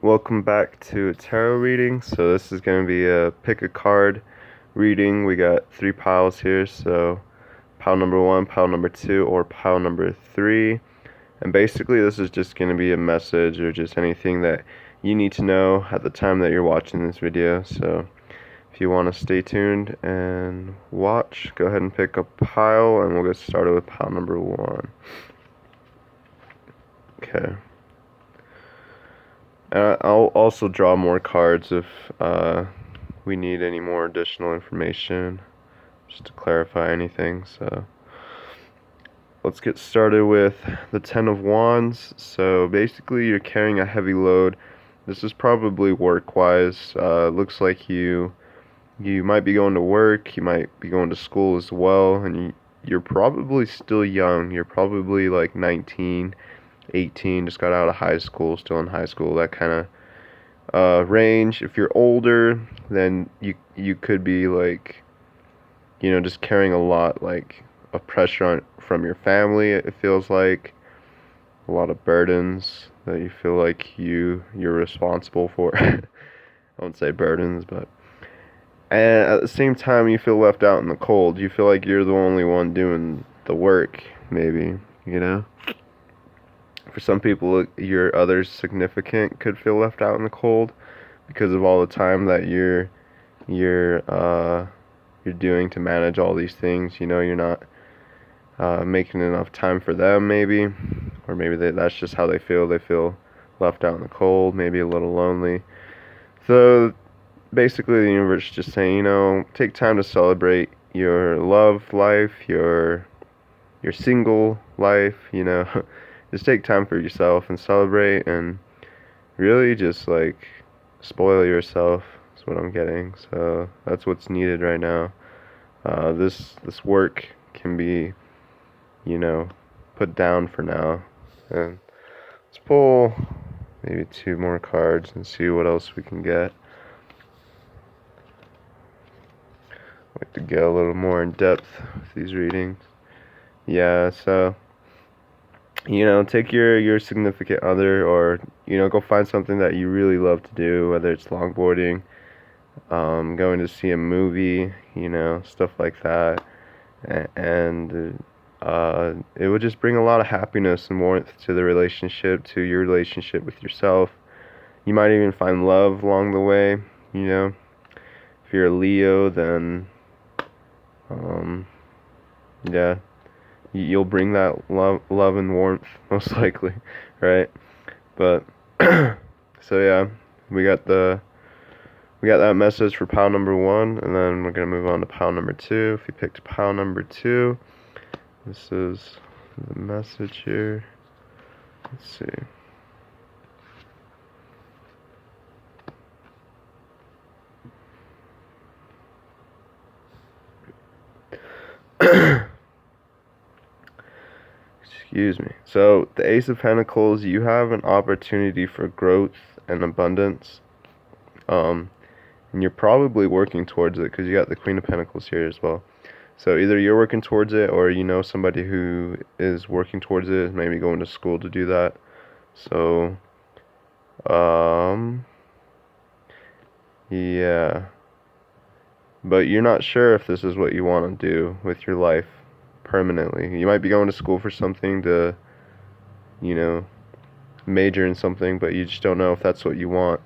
welcome back to a tarot reading. So this is going to be a pick a card reading. We got 3 piles here, so pile number 1, pile number 2, or pile number 3. And basically this is just going to be a message or just anything that you need to know at the time that you're watching this video. So if you want to stay tuned and watch, go ahead and pick a pile and we'll get started with pile number 1. Okay. I'll also draw more cards if we need any more additional information, just to clarify anything. So let's get started with the 10 of Wands. So basically you're carrying a heavy load. This is probably work-wise. Looks like you might be going to work, you might be going to school as well, and you're probably still young. You're probably like 19, 18, just got out of high school, still in high school, that kind of range. If you're older, then you could be like, just carrying a lot like of pressure from your family. It feels like a lot of burdens that you feel like you're responsible for. I won't say burdens, but and at the same time you feel left out in the cold. You feel like you're the only one doing the work, maybe, For some people, your other significant could feel left out in the cold because of all the time that you're doing to manage all these things. You're not making enough time for them, maybe, or maybe that's just how they feel. They feel left out in the cold, maybe a little lonely. So basically, the universe is just saying, take time to celebrate your love life, your single life, Just take time for yourself and celebrate, and really just like spoil yourself is what I'm getting. So that's what's needed right now. This work can be, put down for now. And let's pull maybe 2 more cards and see what else we can get. I like to get a little more in depth with these readings. Yeah, so take your significant other, or go find something that you really love to do, whether it's longboarding, going to see a movie, stuff like that, and it would just bring a lot of happiness and warmth to the relationship, to your relationship with yourself. You might even find love along the way. If you're a Leo, then yeah, you'll bring that love and warmth, most likely, right? But so yeah, we got that message for pile number 1, and then we're gonna move on to pile number 2. If you picked pile number 2, this is the message here. Let's see. Excuse me. So the Ace of Pentacles, you have an opportunity for growth and abundance, and you're probably working towards it because you got the Queen of Pentacles here as well. So either you're working towards it, or somebody who is working towards it, maybe going to school to do that. So yeah, but you're not sure if this is what you want to do with your life permanently. You might be going to school for something to, major in something, but you just don't know if that's what you want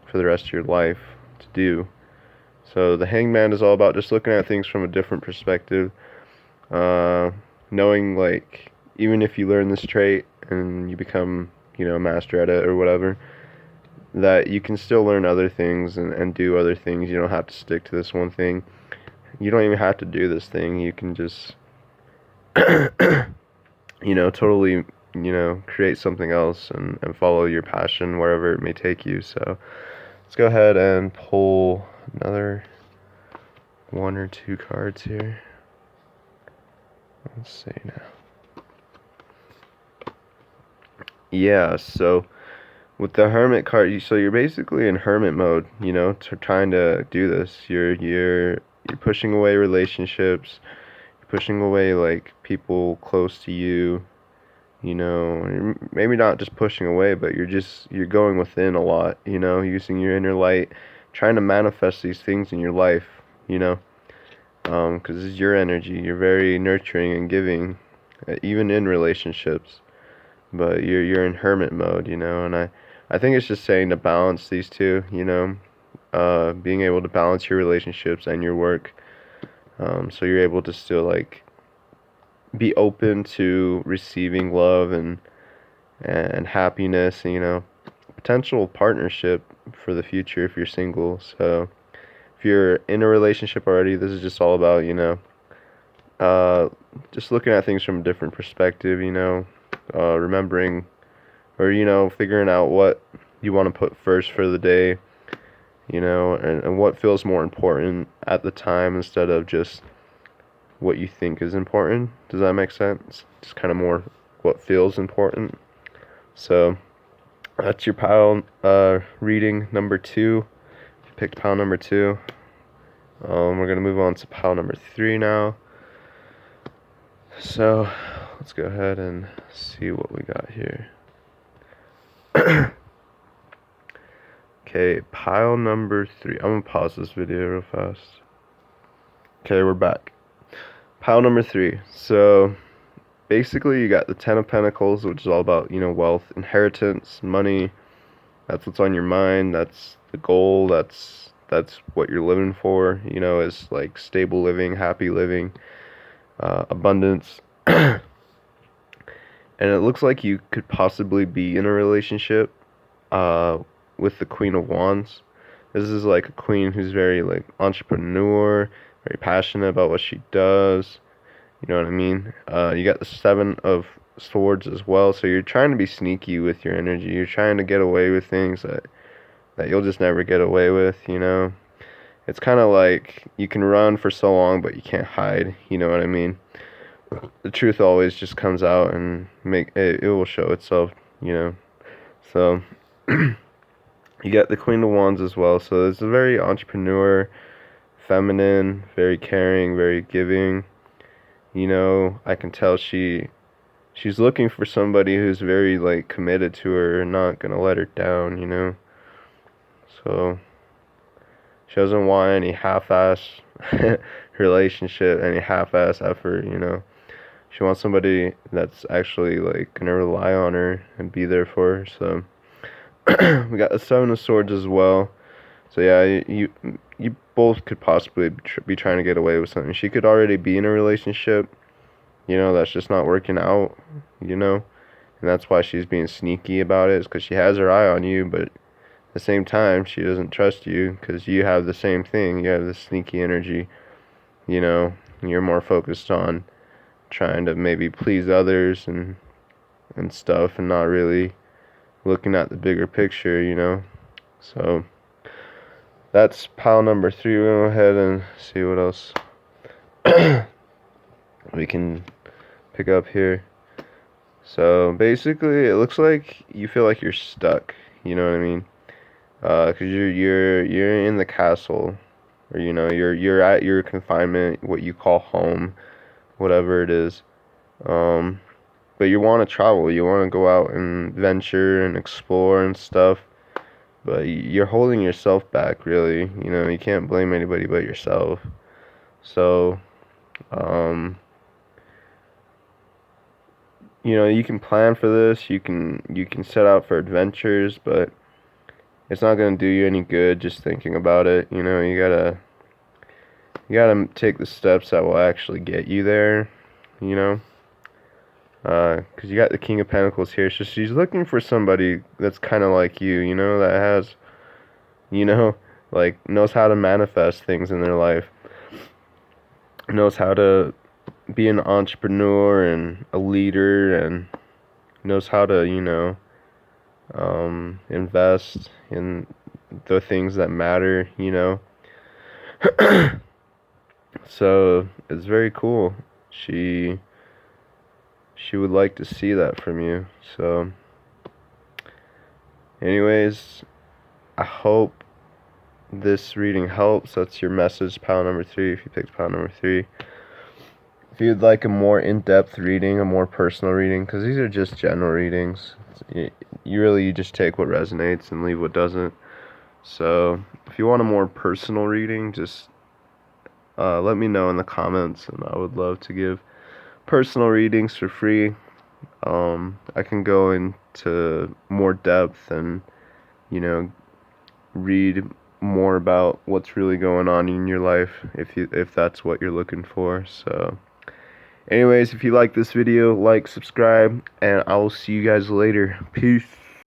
for the rest of your life to do. So the Hangman is all about just looking at things from a different perspective, knowing, like, even if you learn this trait and you become, a master at it or whatever, that you can still learn other things and do other things. You don't have to stick to this one thing. You don't even have to do this thing. You can just totally, create something else and follow your passion wherever it may take you. So let's go ahead and pull another 1 or 2 cards here. Let's see now. Yeah, so with the Hermit card, so you're basically in hermit mode, trying to do this. You're pushing away relationships, pushing away like people close to you, you know, maybe not just pushing away, but you're going within a lot, you know, using your inner light, trying to manifest these things in your life, you know, because it's your energy. You're very nurturing and giving, even in relationships, but you're in hermit mode, you know, and I think it's just saying to balance these two, you know, being able to balance your relationships and your work, so you're able to still like be open to receiving love and happiness, and, you know, potential partnership for the future if you're single. So if you're in a relationship already, this is just all about, you know, uh, just looking at things from a different perspective, you know, remembering or, you know, figuring out what you want to put first for the day, you know, and what feels more important at the time instead of just what you think is important. Does that make sense? Just kind of more what feels important. So that's your pile reading number 2. You picked pile number 2. We're gonna move on to pile number 3 now. So let's go ahead and see what we got here. Okay, pile number 3. I'm gonna pause this video real fast. Okay, we're back. Pile number 3. So basically you got the Ten of Pentacles, which is all about, you know, wealth, inheritance, money. That's what's on your mind. That's the goal. That's what you're living for, you know, is like stable living, happy living, abundance. And it looks like you could possibly be in a relationship uh, with the Queen of Wands. This is like a queen who's very like entrepreneur, very passionate about what she does. You know what I mean? You got the Seven of Swords as well, so you're trying to be sneaky with your energy. You're trying to get away with things that you'll just never get away with, you know? It's kind of like you can run for so long, but you can't hide, you know what I mean? The truth always just comes out and it will show itself, you know? So, you get the Queen of Wands as well, so it's a very entrepreneur, feminine, very caring, very giving. You know, I can tell she's looking for somebody who's very like committed to her and not gonna let her down, you know. So she doesn't want any half-ass relationship, any half-ass effort, you know. She wants somebody that's actually like gonna rely on her and be there for her. So we got the Seven of Swords as well. So yeah, you both could possibly be trying to get away with something. She could already be in a relationship, you know, that's just not working out, you know, and that's why she's being sneaky about it, is because she has her eye on you, but at the same time, she doesn't trust you because you have the same thing. You have this sneaky energy, you know, you're more focused on trying to maybe please others and stuff and not really looking at the bigger picture, you know. So that's pile number 3. We'll go ahead and see what else we can pick up here. So basically, it looks like you feel like you're stuck. You know what I mean? Cause you're in the castle, or you know you're at your confinement, what you call home, whatever it is. But you want to travel. You want to go out and venture and explore and stuff. But you're holding yourself back, really. You know, you can't blame anybody but yourself. So, you know, you can plan for this. You can set out for adventures, but it's not gonna do you any good just thinking about it. You know, you gotta take the steps that will actually get you there. You know, because you got the King of Pentacles here. So she's looking for somebody that's kind of like you know, that has, you know, like knows how to manifest things in their life, knows how to be an entrepreneur and a leader, and knows how to, you know, invest in the things that matter, you know. So it's very cool. She would like to see that from you. So anyways, I hope this reading helps. That's your message, pile number 3, if you picked pile number 3. If you'd like a more in-depth reading, a more personal reading, because these are just general readings. You just take what resonates and leave what doesn't. So if you want a more personal reading, just let me know in the comments, and I would love to give personal readings for free. I can go into more depth and, you know, read more about what's really going on in your life if that's what you're looking for. So anyways, if you like this video, like, subscribe, and I will see you guys later. Peace.